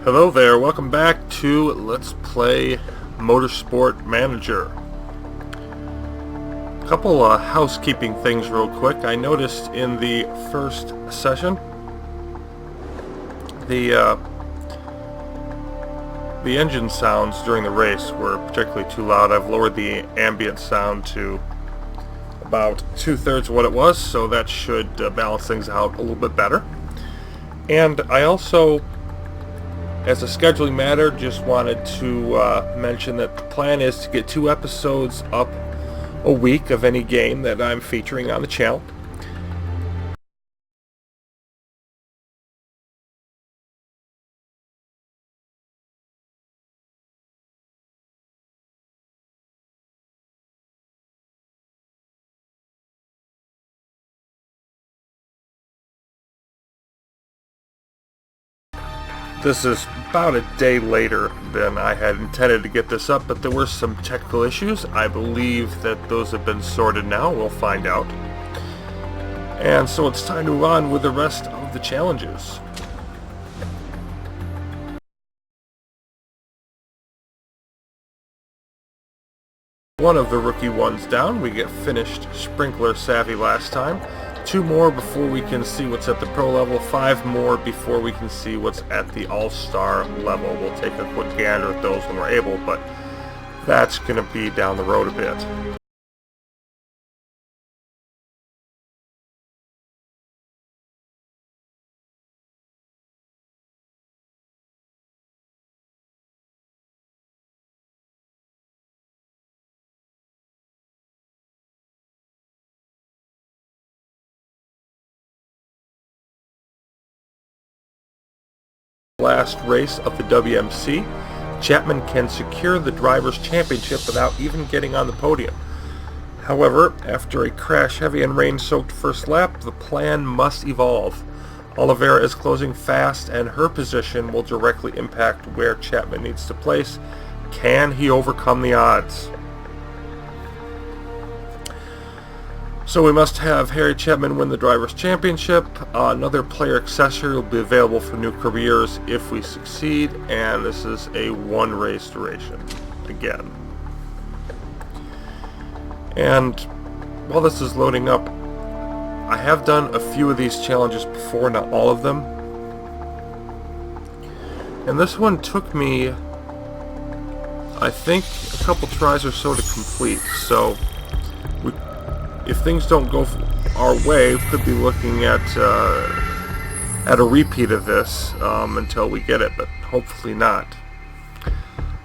Hello there, welcome back to Let's Play Motorsport Manager. A couple housekeeping things real quick. I noticed in the first session the engine sounds during the race were particularly too loud. I've lowered the ambient sound to about 2/3 of what it was, so that should balance things out a little bit better. And I also, as a scheduling matter, just wanted to mention that the plan is to get 2 episodes up a week of any game that I'm featuring on the channel. This is about a day later than I had intended to get this up, but there were some technical issues. I believe that those have been sorted now. We'll find out. And so it's time to move on with the rest of the challenges. One of the rookie ones down. We get finished sprinkler savvy last time. 2 more before we can see what's at the pro level. 5 more before we can see what's at the all-star level. We'll take a quick gander at those when we're able, but that's going to be down the road a bit. Last race of the WMC, Chapman can secure the Drivers' Championship without even getting on the podium. However, after a crash-heavy and rain-soaked first lap, the plan must evolve. Oliveira is closing fast, and her position will directly impact where Chapman needs to place. Can he overcome the odds? So we must have Harry Chapman win the Drivers' Championship. Another player accessory will be available for new careers if we succeed, and this is a 1-race duration again. And while this is loading up, I have done a few of these challenges before, not all of them. And this one took me, I think, a couple tries or so to complete. So if things don't go our way, we could be looking at a repeat of this until we get it, but hopefully not.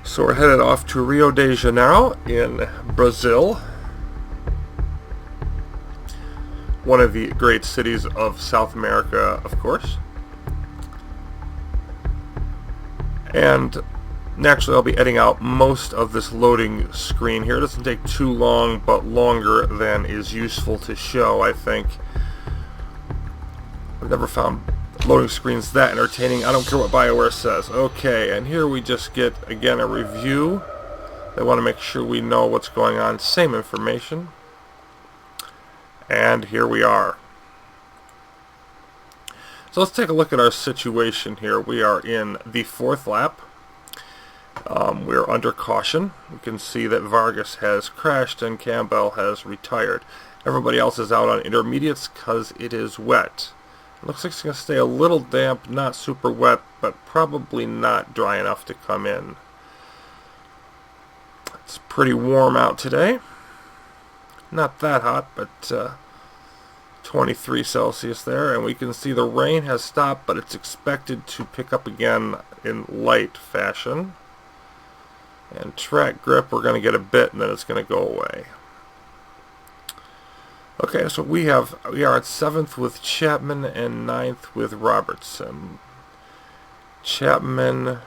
So we're headed off to Rio de Janeiro in Brazil, one of the great cities of South America, of course. And naturally, I'll be editing out most of this loading screen here. It doesn't take too long, but longer than is useful to show, I think. I've never found loading screens that entertaining. I don't care what BioWare says. Okay, and here we just get, again, a review. They want to make sure we know what's going on. Same information. And here we are. So let's take a look at our situation here. We are in the 4th lap. We're under caution. You can see that Vargas has crashed and Campbell has retired. Everybody else is out on intermediates because it is wet. It looks like it's going to stay a little damp, not super wet, but probably not dry enough to come in. It's pretty warm out today. Not that hot, but 23 Celsius there, and we can see the rain has stopped, but it's expected to pick up again in light fashion. And track grip, we're going to get a bit and then it's going to go away. Okay, so we are at 7th with Chapman and 9th with Robertson. Chapman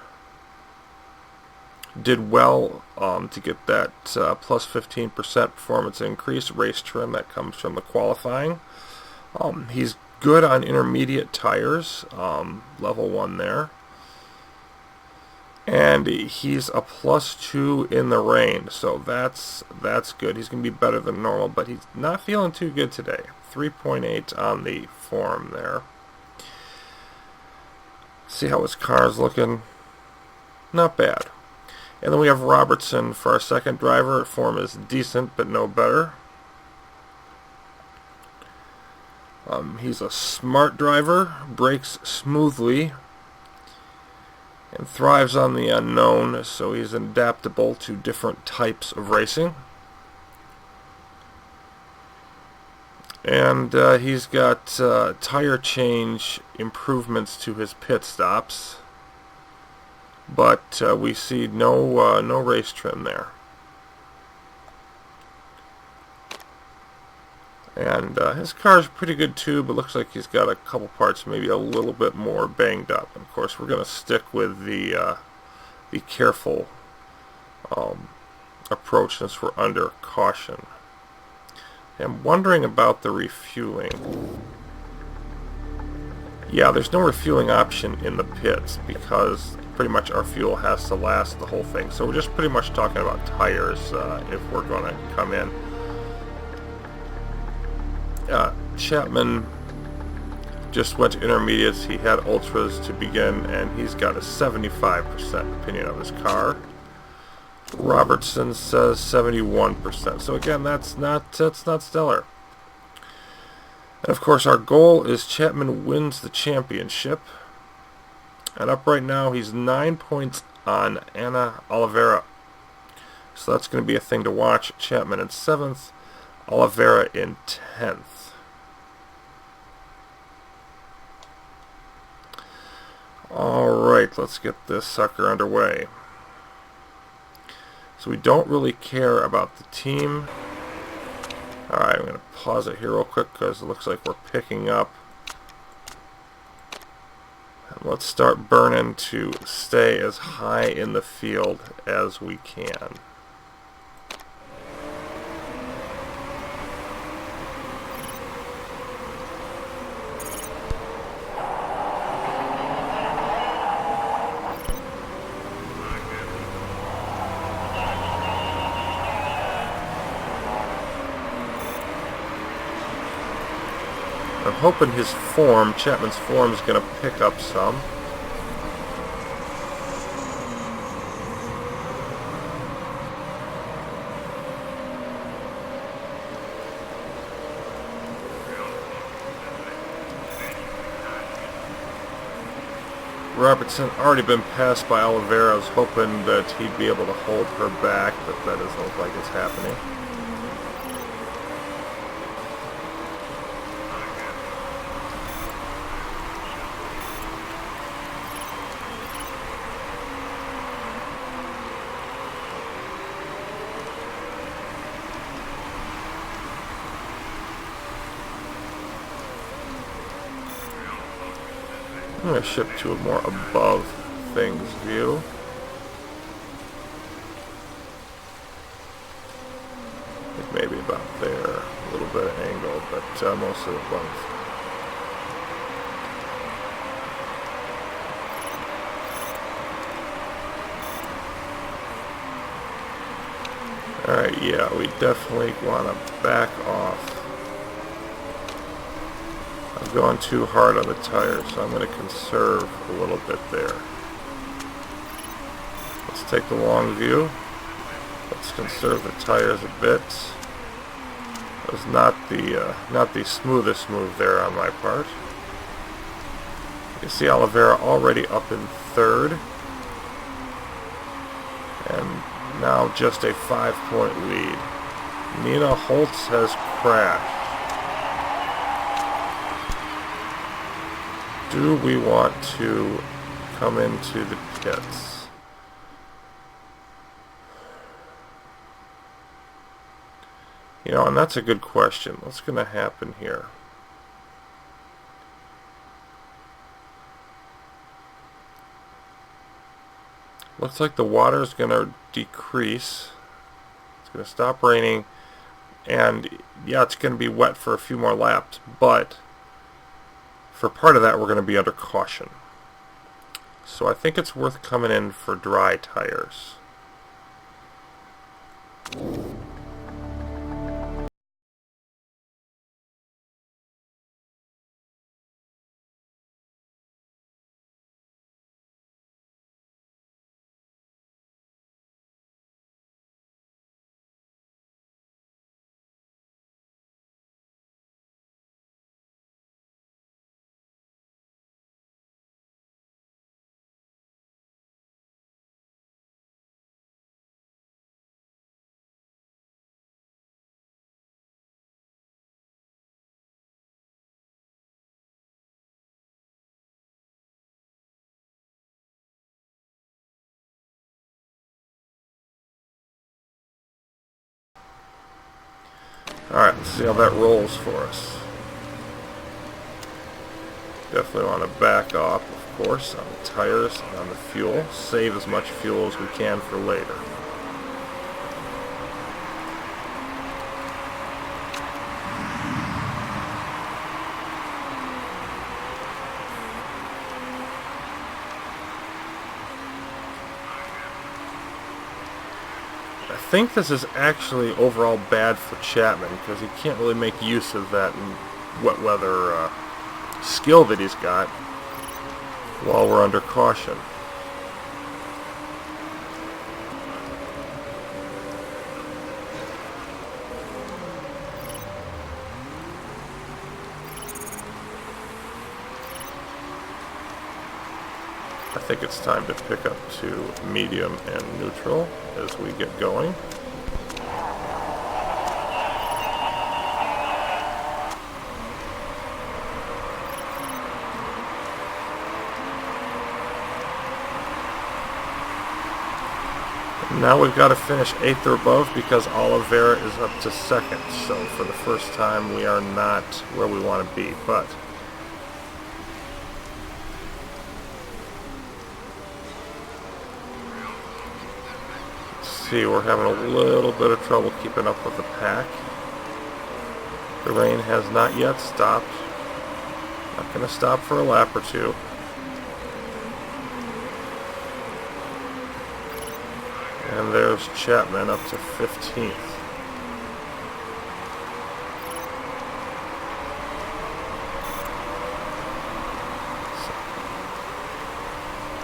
did well to get that plus 15% performance increase. Race trim, that comes from the qualifying. He's good on intermediate tires, level 1 there. And he's a +2 in the rain, so that's good. He's going to be better than normal, but he's not feeling too good today. 3.8 on the form there. See how his car's looking. not bad. And then we have Robertson for our second driver. Form is decent, but no better. He's a smart driver, brakes smoothly, and thrives on the unknown, so he's adaptable to different types of racing. And he's got tire change improvements to his pit stops, but we see no race trim there. And his car's pretty good too, but looks like he's got a couple parts maybe a little bit more banged up. And of course, we're going to stick with the careful approach since we're under caution. I'm wondering about the refueling. Yeah, there's no refueling option in the pits because pretty much our fuel has to last the whole thing. So we're just pretty much talking about tires if we're going to come in. Chapman just went to intermediates. He had ultras to begin, and he's got a 75% opinion of his car. Robertson says 71%. So again, that's not stellar. And of course, our goal is Chapman wins the championship. And up right now, he's 9 points on Ana Oliveira. So that's going to be a thing to watch. Chapman in 7th, Oliveira in 10th. Alright, let's get this sucker underway. So we don't really care about the team. Alright, I'm going to pause it here real quick because it looks like we're picking up. And let's start burning to stay as high in the field as we can. I'm hoping his form, Chapman's form, is going to pick up some. Robertson already been passed by Oliveira. I was hoping that he'd be able to hold her back, but that doesn't look like it's happening. I'm going to shift to a more above things view. I think maybe about there, a little bit of angle, but mostly above. Alright, yeah, we definitely want to back off. I've gone too hard on the tires, so I'm going to conserve a little bit there. Let's take the long view. Let's conserve the tires a bit. That was not the smoothest move there on my part. You can see Oliveira already up in 3rd. And now just a 5-point lead. Nina Holtz has crashed. Do we want to come into the pits? You know, and that's a good question. What's going to happen here? Looks like the water is going to decrease. It's going to stop raining. And yeah, it's going to be wet for a few more laps, but for part of that, we're going to be under caution. So I think it's worth coming in for dry tires. Alright, let's see how that rolls for us. Definitely want to back off, of course, on the tires and on the fuel. Save as much fuel as we can for later. I think this is actually overall bad for Chapman because he can't really make use of that wet weather skill that he's got while we're under caution. I think it's time to pick up to medium and neutral as we get going. Now we've got to finish 8th or above because Oliveira is up to 2nd. So for the first time we are not where we want to be, but see, we're having a little bit of trouble keeping up with the pack. The rain has not yet stopped. Not going to stop for a lap or two. And there's Chapman up to 15th.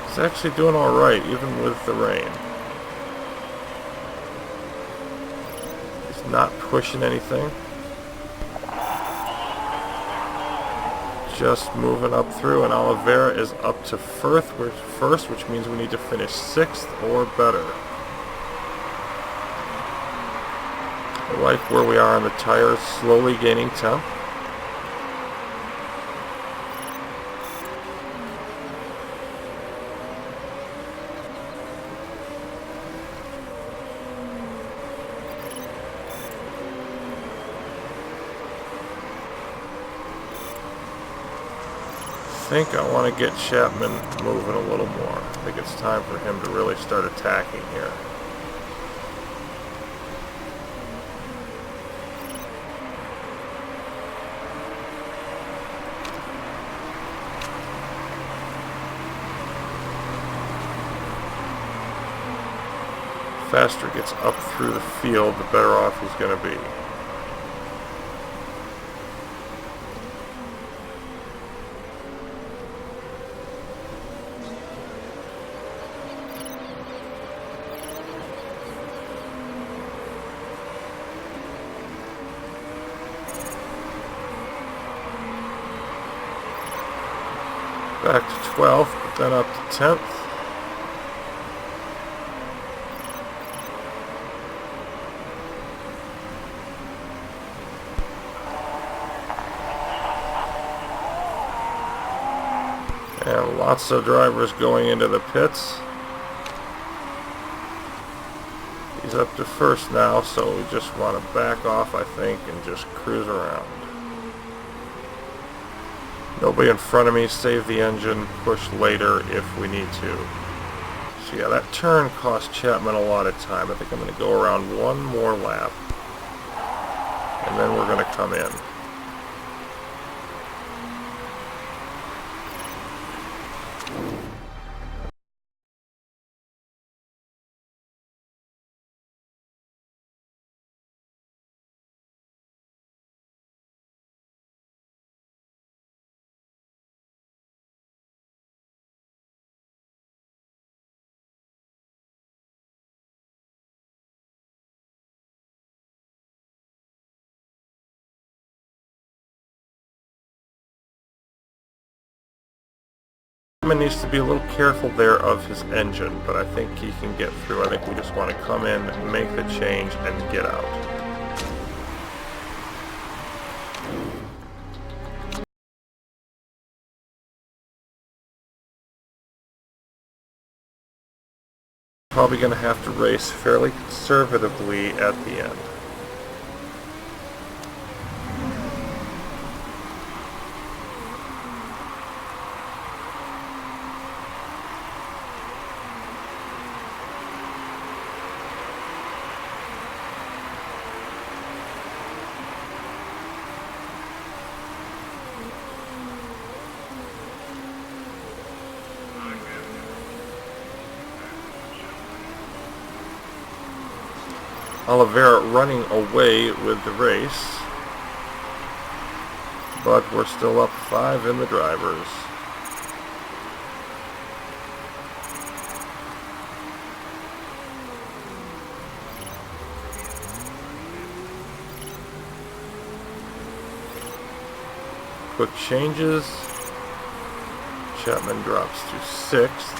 He's actually doing alright, even with the rain. Not pushing anything, just moving up through, and Oliveira is up to first, which means we need to finish 6th or better. I like where we are on the tires, slowly gaining temp. I think I want to get Chapman moving a little more. I think it's time for him to really start attacking here. The faster he gets up through the field, the better off he's going to be. Back to 12th, but then up to 10th. And lots of drivers going into the pits. He's up to first now, so we just want to back off, I think, and just cruise around. Nobody in front of me, save the engine, push later if we need to. So yeah, that turn cost Chapman a lot of time. I think I'm going to go around one more lap, and then we're going to come in. Chapman needs to be a little careful there of his engine, but I think he can get through. I think we just want to come in, make the change, and get out. Probably going to have to race fairly conservatively at the end. Oliveira running away with the race, but we're still up 5 in the drivers. Quick changes. Chapman drops to 6th.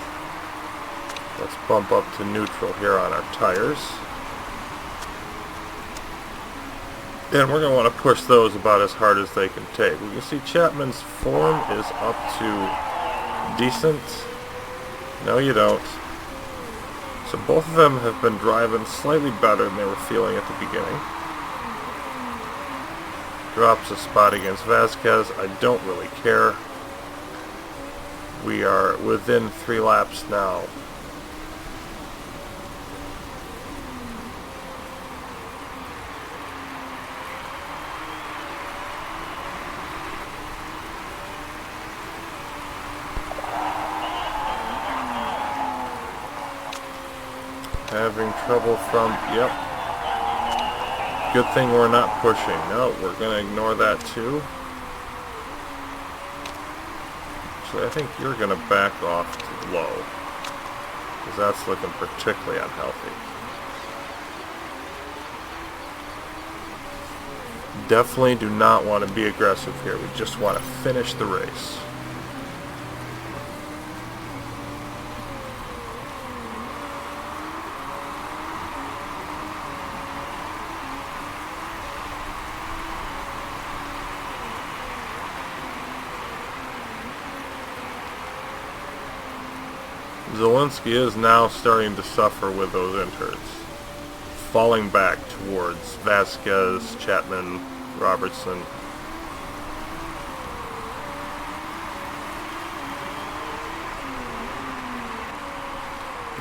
Let's bump up to neutral here on our tires. And we're going to want to push those about as hard as they can take. We can see Chapman's form is up to decent. No, you don't. So both of them have been driving slightly better than they were feeling at the beginning. Drops a spot against Vasquez. I don't really care. We are within 3 laps now. Having trouble from, yep. Good thing we're not pushing. No, we're going to ignore that too. Actually, I think you're going to back off to low, because that's looking particularly unhealthy. Definitely do not want to be aggressive here. We just want to finish the race. Zelensky is now starting to suffer with those interns, falling back towards Vasquez, Chapman, Robertson.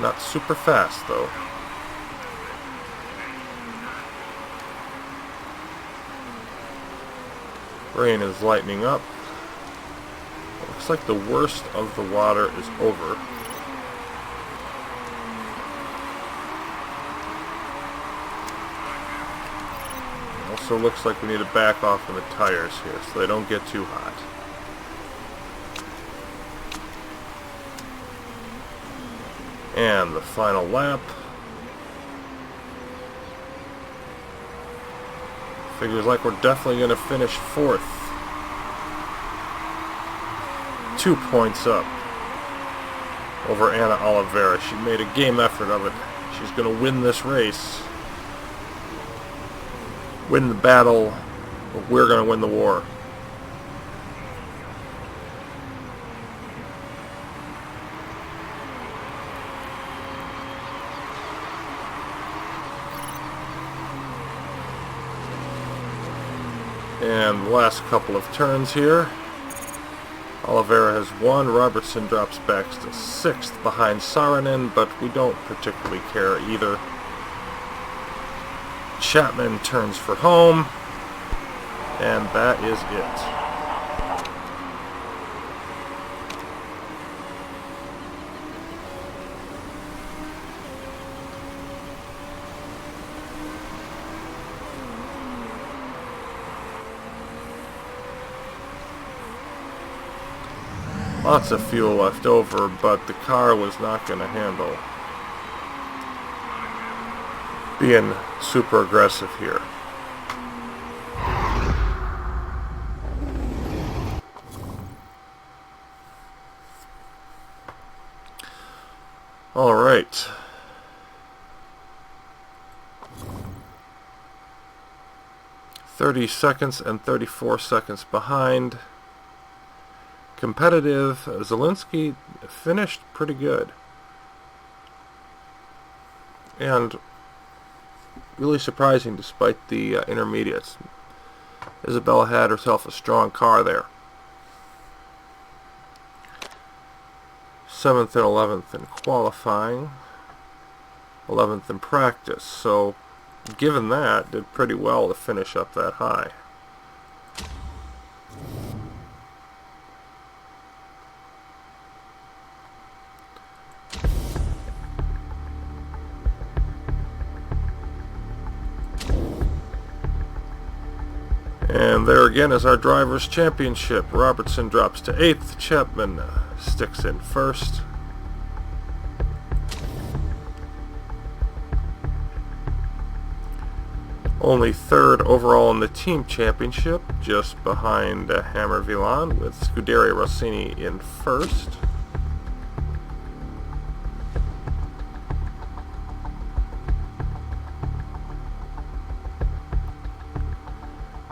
Not super fast though. Rain is lightening up. It looks like the worst of the water is over. Also looks like we need to back off on the tires here so they don't get too hot. And the final lap. Figures like we're definitely going to finish 4th. 2 points up over Anna Oliveira. She made a game effort of it. She's going to win this race. Win the battle, but we're going to win the war. And the last couple of turns here. Oliveira has won. Robertson drops back to 6th behind Saarinen, but we don't particularly care either. Chapman turns for home, and that is it. Lots of fuel left over, but the car was not going to handle being super aggressive here. All right. $30 and 34 seconds behind. Competitive. Zelensky finished pretty good. And really surprising despite the intermediates. Isabella had herself a strong car there. 7th and 11th in qualifying. 11th in practice. So, given that, did pretty well to finish up that high. again is our Drivers' Championship. Robertson drops to 8th. Chapman sticks in 1st. Only 3rd overall in the Team Championship, just behind Hammer Villan, with Scuderia Rossini in 1st.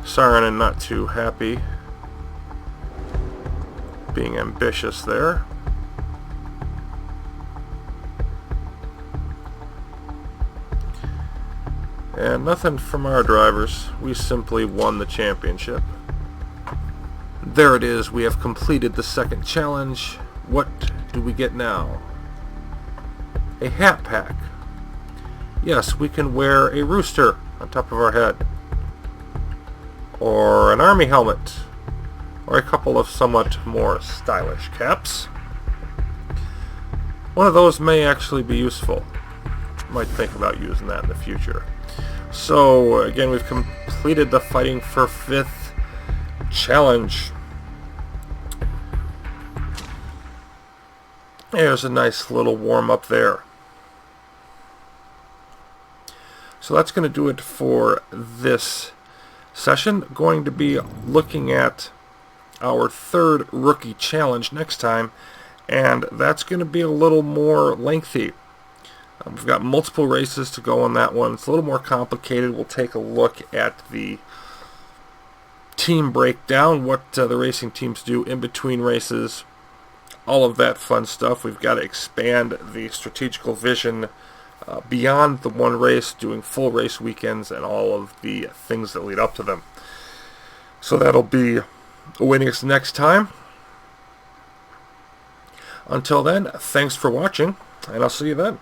Saarinen not too happy, being ambitious there. And nothing from our drivers. We simply won the championship. There it is. We have completed the second challenge. What do we get now? A hat pack. Yes, we can wear a rooster on top of our head, or an army helmet, or a couple of somewhat more stylish caps. One of those may actually be useful. Might think about using that in the future. So again, we've completed the Fighting for 5th challenge. There's a nice little warm-up there. So that's going to do it for this session. Going to be looking at our 3rd rookie challenge next time, and that's going to be a little more lengthy. We've got multiple races to go on that one. It's a little more complicated. We'll take a look at the team breakdown, what the racing teams do in between races, all of that fun stuff. We've got to expand the strategical vision beyond the one race, doing full race weekends and all of the things that lead up to them. So that'll be awaiting us next time. Until then, thanks for watching, and I'll see you then.